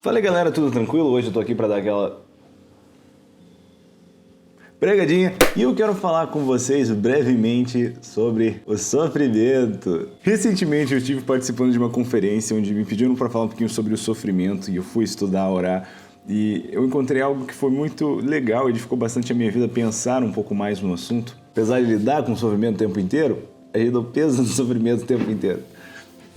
Fala aí, galera, tudo tranquilo? Hoje eu tô aqui pra dar aquela pregadinha e eu quero falar com vocês brevemente sobre o sofrimento. Recentemente eu estive participando de uma conferência onde me pediram para falar um pouquinho sobre o sofrimento e eu fui estudar, orar e eu encontrei algo que foi muito legal e edificou bastante a minha vida, pensar um pouco mais no assunto. Apesar de lidar com o sofrimento o tempo inteiro, a gente não pensa no sofrimento o tempo inteiro.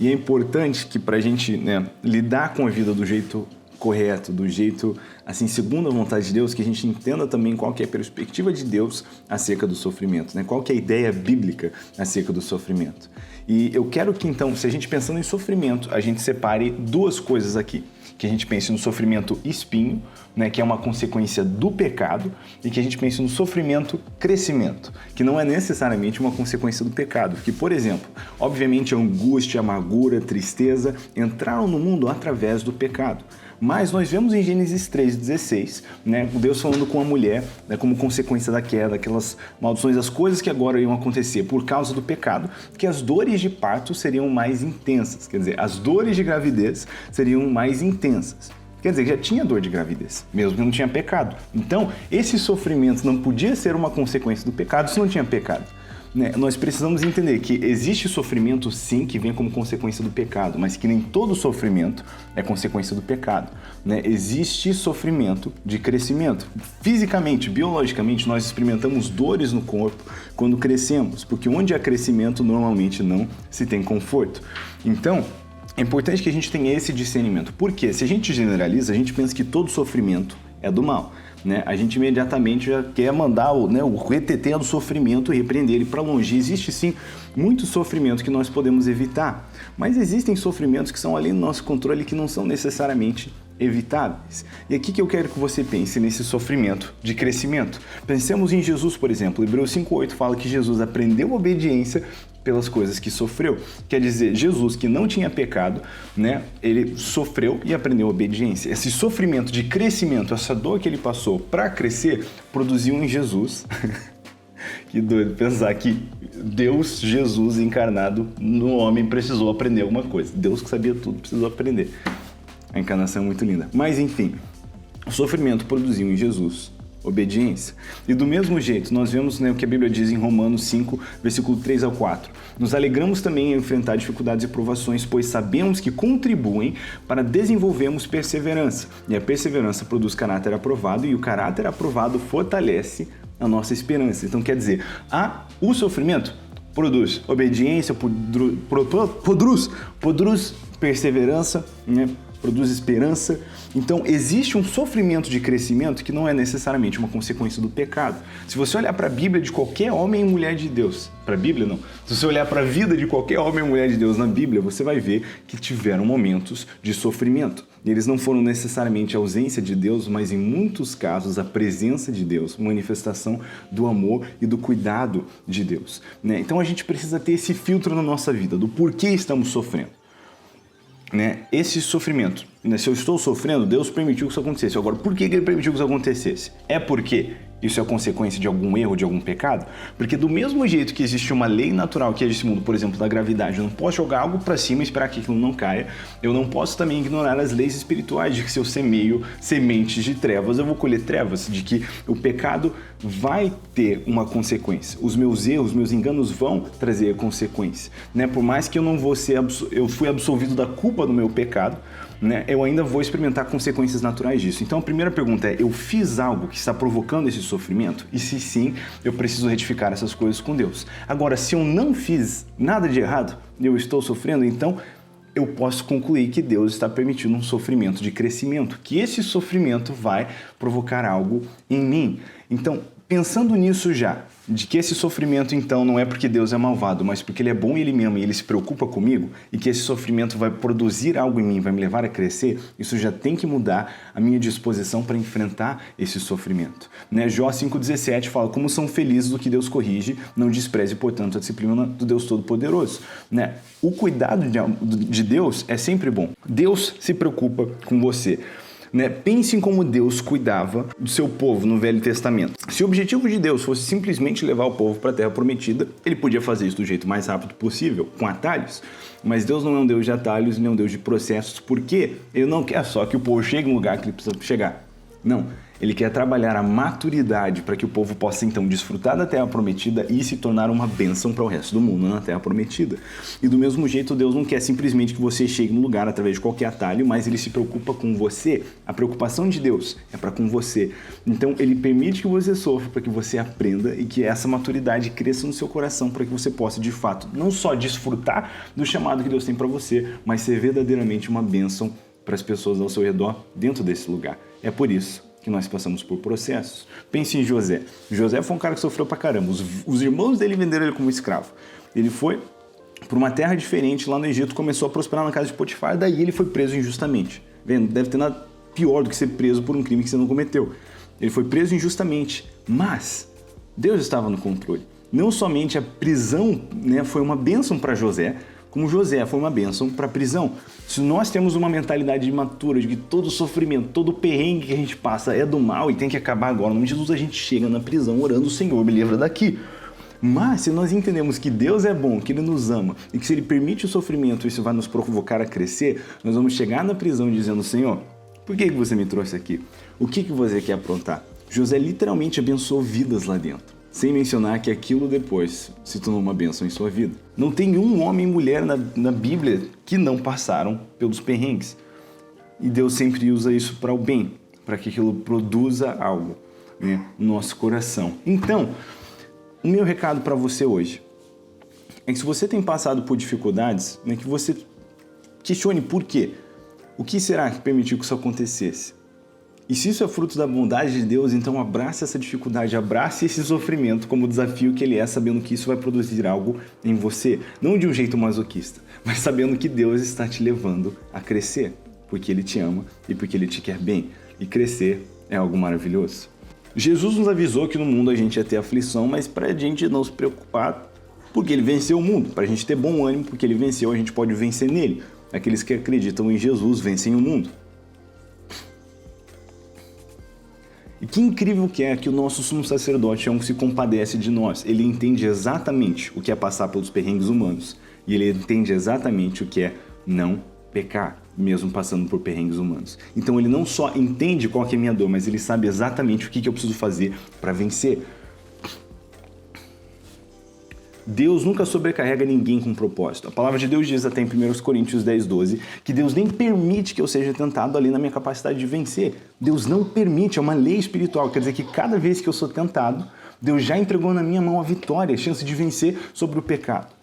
E é importante que pra gente, lidar com a vida do jeito correto, do jeito, assim, segundo a vontade de Deus, que a gente entenda também qual que é a perspectiva de Deus acerca do sofrimento, né? Qual que é a ideia bíblica acerca do sofrimento. E eu quero que, então, se a gente pensando em sofrimento, a gente separe duas coisas aqui. Que a gente pense no sofrimento espinho, né, que é uma consequência do pecado, e que a gente pense no sofrimento crescimento, que não é necessariamente uma consequência do pecado. Porque, por exemplo, obviamente a angústia, a amargura, a tristeza entraram no mundo através do pecado. Mas nós vemos em Gênesis 3,16, né, Deus falando com a mulher, né, como consequência da queda, aquelas maldições, as coisas que agora iam acontecer por causa do pecado, que as dores de parto seriam mais intensas, quer dizer, as dores de gravidez seriam mais intensas. Quer dizer, já tinha dor de gravidez, mesmo que não tinha pecado. Então, esse sofrimento não podia ser uma consequência do pecado se não tinha pecado. Nós precisamos entender que existe sofrimento, sim, que vem como consequência do pecado, mas que nem todo sofrimento é consequência do pecado. Existe sofrimento de crescimento. Fisicamente, biologicamente, nós experimentamos dores no corpo quando crescemos, porque onde há crescimento, normalmente não se tem conforto. Então, é importante que a gente tenha esse discernimento. Porque se a gente generaliza, a gente pensa que todo sofrimento é do mal. A gente imediatamente já quer mandar o reteté do sofrimento e repreender ele para longe. Existe sim muito sofrimento que nós podemos evitar, mas existem sofrimentos que são além do nosso controle que não são necessariamente evitáveis. E aqui que eu quero que você pense nesse sofrimento de crescimento. Pensemos em Jesus, por exemplo. Hebreus 5,8 fala que Jesus aprendeu obediência pelas coisas que sofreu. Quer dizer, Jesus, que não tinha pecado, ele sofreu e aprendeu obediência. Esse sofrimento de crescimento, essa dor que ele passou para crescer, produziu em Jesus. Que doido pensar que Deus, Jesus encarnado no homem, precisou aprender alguma coisa. Deus que sabia tudo, precisou aprender. A encarnação é muito linda. Mas enfim, o sofrimento produziu em Jesus obediência. E do mesmo jeito, nós vemos o que a Bíblia diz em Romanos 5, versículo 3 ao 4. Nos alegramos também em enfrentar dificuldades e provações, pois sabemos que contribuem para desenvolvermos perseverança. E a perseverança produz caráter aprovado, e o caráter aprovado fortalece a nossa esperança. Então quer dizer, o sofrimento produz obediência, produz perseverança, produz esperança. Então, existe um sofrimento de crescimento que não é necessariamente uma consequência do pecado. Se você olhar para a Bíblia de qualquer homem e mulher de Deus, para a Bíblia não, se você olhar para a vida de qualquer homem e mulher de Deus na Bíblia, você vai ver que tiveram momentos de sofrimento. E eles não foram necessariamente a ausência de Deus, mas em muitos casos a presença de Deus, manifestação do amor e do cuidado de Deus. Então, a gente precisa ter esse filtro na nossa vida, do porquê estamos sofrendo. Esse sofrimento, se eu estou sofrendo, Deus permitiu que isso acontecesse. Agora, por que Ele permitiu que isso acontecesse? É porque isso é consequência de algum erro, de algum pecado? Porque do mesmo jeito que existe uma lei natural que é desse mundo, por exemplo, da gravidade, eu não posso jogar algo para cima e esperar que aquilo não caia, eu não posso também ignorar as leis espirituais de que se eu semeio sementes de trevas, eu vou colher trevas, de que o pecado vai ter uma consequência. Os meus erros, meus enganos vão trazer consequência. Por mais que eu não vou ser, eu fui absolvido da culpa do meu pecado, eu ainda vou experimentar consequências naturais disso. Então a primeira pergunta é, eu fiz algo que está provocando esse sofrimento? E se sim, eu preciso retificar essas coisas com Deus. Agora, se eu não fiz nada de errado, eu estou sofrendo, então eu posso concluir que Deus está permitindo um sofrimento de crescimento, que esse sofrimento vai provocar algo em mim. Então, pensando nisso já, de que esse sofrimento então não é porque Deus é malvado, mas porque Ele é bom e Ele me ama e Ele se preocupa comigo, e que esse sofrimento vai produzir algo em mim, vai me levar a crescer, isso já tem que mudar a minha disposição para enfrentar esse sofrimento. Jó 5,17 fala, como são felizes do que Deus corrige, não despreze, portanto, a disciplina do Deus Todo-Poderoso. O cuidado de Deus é sempre bom. Deus se preocupa com você. né? Pense em como Deus cuidava do seu povo no Velho Testamento. Se o objetivo de Deus fosse simplesmente levar o povo para a Terra Prometida, ele podia fazer isso do jeito mais rápido possível, com atalhos. Mas Deus não é um Deus de atalhos, nem um Deus de processos, porque ele não quer só que o povo chegue no lugar que ele precisa chegar. Não, ele quer trabalhar a maturidade para que o povo possa então desfrutar da Terra Prometida e se tornar uma bênção para o resto do mundo na Terra Prometida. E do mesmo jeito, Deus não quer simplesmente que você chegue no lugar através de qualquer atalho, mas ele se preocupa com você. A preocupação de Deus é para com você. Então ele permite que você sofra para que você aprenda e que essa maturidade cresça no seu coração para que você possa de fato não só desfrutar do chamado que Deus tem para você, mas ser verdadeiramente uma bênção para as pessoas ao seu redor dentro desse lugar. É por isso que nós passamos por processos. Pense em José. José foi um cara que sofreu pra caramba. Os irmãos dele venderam ele como escravo. Ele foi para uma terra diferente lá no Egito, começou a prosperar na casa de Potifar, daí ele foi preso injustamente. Vendo? Deve ter nada pior do que ser preso por um crime que você não cometeu. Ele foi preso injustamente, mas Deus estava no controle. Não somente a prisão, né, foi uma bênção para José, como José foi uma bênção para a prisão. Se nós temos uma mentalidade imatura de que todo sofrimento, todo perrengue que a gente passa é do mal e tem que acabar agora, no nome de Jesus a gente chega na prisão orando, o Senhor me livra daqui. Mas se nós entendemos que Deus é bom, que Ele nos ama e que se Ele permite o sofrimento, isso vai nos provocar a crescer, nós vamos chegar na prisão dizendo, Senhor, por que você me trouxe aqui? O que você quer aprontar? José literalmente abençoou vidas lá dentro. Sem mencionar que aquilo depois se tornou uma bênção em sua vida. Não tem um homem e mulher na Bíblia que não passaram pelos perrengues. E Deus sempre usa isso para o bem, para que aquilo produza algo, né, no nosso coração. Então, o meu recado para você hoje é que se você tem passado por dificuldades, né, que você questione por quê. O que será que permitiu que isso acontecesse? E se isso é fruto da bondade de Deus, então abrace essa dificuldade, abrace esse sofrimento como desafio que ele é, sabendo que isso vai produzir algo em você. Não de um jeito masoquista, mas sabendo que Deus está te levando a crescer, porque Ele te ama e porque Ele te quer bem. E crescer é algo maravilhoso. Jesus nos avisou que no mundo a gente ia ter aflição, mas para a gente não se preocupar, porque Ele venceu o mundo. Para a gente ter bom ânimo, porque Ele venceu, a gente pode vencer nele. Aqueles que acreditam em Jesus vencem o mundo. E que incrível que é que o nosso sumo sacerdote é um que se compadece de nós. Ele entende exatamente o que é passar pelos perrengues humanos. E ele entende exatamente o que é não pecar, mesmo passando por perrengues humanos. Então ele não só entende qual que é a minha dor, mas ele sabe exatamente o que eu preciso fazer para vencer. Deus nunca sobrecarrega ninguém com propósito. A palavra de Deus diz até em 1 Coríntios 10:12 que Deus nem permite que eu seja tentado além da minha capacidade de vencer. Deus não permite, é uma lei espiritual. Quer dizer que cada vez que eu sou tentado, Deus já entregou na minha mão a vitória, a chance de vencer sobre o pecado.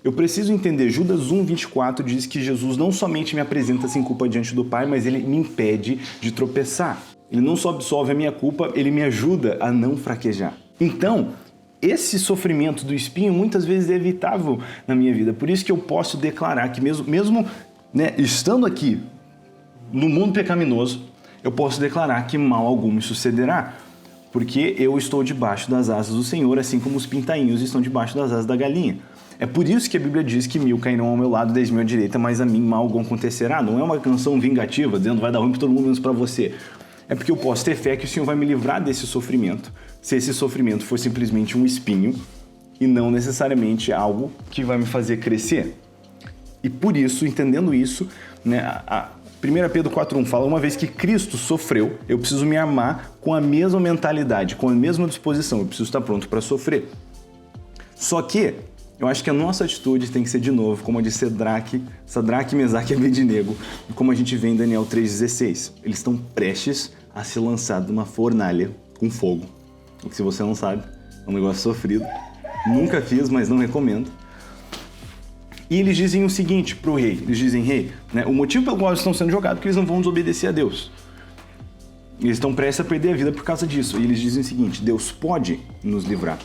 Eu preciso entender, Judas 1:24 diz que Jesus não somente me apresenta sem culpa diante do Pai, mas Ele me impede de tropeçar. Ele não só absolve a minha culpa, Ele me ajuda a não fraquejar. Então, esse sofrimento do espinho muitas vezes é evitável na minha vida. Por isso que eu posso declarar que mesmo né, estando aqui no mundo pecaminoso, eu posso declarar que mal algum me sucederá. Porque eu estou debaixo das asas do Senhor, assim como os pintainhos estão debaixo das asas da galinha. É por isso que a Bíblia diz que 1000 cairão ao meu lado, 10.000 à direita, mas a mim mal algum acontecerá. Não é uma canção vingativa, dizendo vai dar ruim para todo mundo, menos para você. É porque eu posso ter fé que o Senhor vai me livrar desse sofrimento, se esse sofrimento for simplesmente um espinho e não necessariamente algo que vai me fazer crescer. E por isso, entendendo isso, né, 1 Pedro 4:1 fala, uma vez que Cristo sofreu, eu preciso me amar com a mesma mentalidade, com a mesma disposição, eu preciso estar pronto para sofrer. Só que eu acho que a nossa atitude tem que ser de novo, como a de Sadraque, Mesaque e Abednego, como a gente vê em Daniel 3:16. Eles estão prestes a ser lançados numa fornalha com fogo. O que, se você não sabe, é um negócio sofrido. Nunca fiz, mas não recomendo. E eles dizem o seguinte pro rei. Eles dizem, rei, né, o motivo pelo qual eles estão sendo jogados é porque eles não vão desobedecer a Deus. Eles estão prestes a perder a vida por causa disso. E eles dizem o seguinte, Deus pode nos livrar.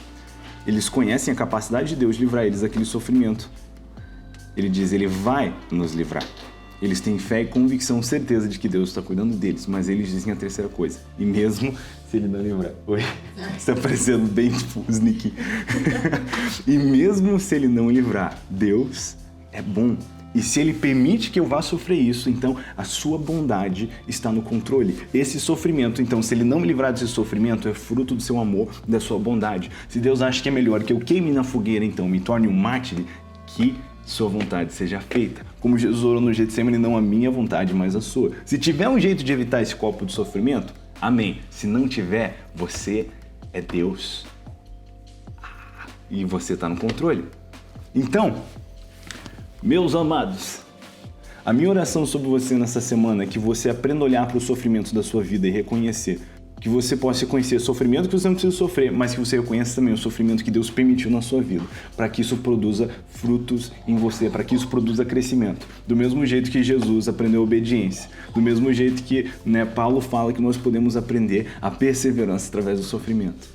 Eles conhecem a capacidade de Deus de livrar eles daquele sofrimento. Ele diz, Ele vai nos livrar. Eles têm fé e convicção, certeza de que Deus está cuidando deles, mas eles dizem a terceira coisa. E mesmo se Ele não livrar... Oi? Está parecendo bem tipo sneaky. E mesmo se Ele não livrar, Deus é bom. E se Ele permite que eu vá sofrer isso, então a sua bondade está no controle. Esse sofrimento, então, se Ele não me livrar desse sofrimento, é fruto do seu amor, da sua bondade. Se Deus acha que é melhor que eu queime na fogueira, então me torne um mártir, que sua vontade seja feita. Como Jesus orou no Getsemane, não a minha vontade, mas a sua. Se tiver um jeito de evitar esse copo de sofrimento, amém. Se não tiver, você é Deus. E você está no controle. Então, meus amados, a minha oração sobre você nessa semana é que você aprenda a olhar para os sofrimentos da sua vida e reconhecer. Que você possa reconhecer o sofrimento que você não precisa sofrer, mas que você reconheça também o sofrimento que Deus permitiu na sua vida, para que isso produza frutos em você, para que isso produza crescimento. Do mesmo jeito que Jesus aprendeu a obediência, do mesmo jeito que Paulo fala que nós podemos aprender a perseverança através do sofrimento.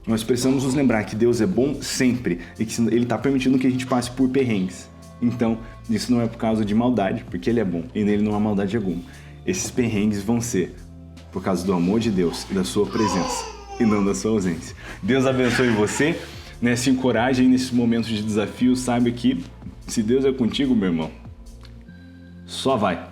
Nós precisamos nos lembrar que Deus é bom sempre e que Ele está permitindo que a gente passe por perrengues. Então, isso não é por causa de maldade, porque Ele é bom e nele não há maldade alguma. Esses perrengues vão ser por causa do amor de Deus e da sua presença, e não da sua ausência. Deus abençoe você, se encoraje aí nesses momentos de desafio, saiba que se Deus é contigo, meu irmão, só vai.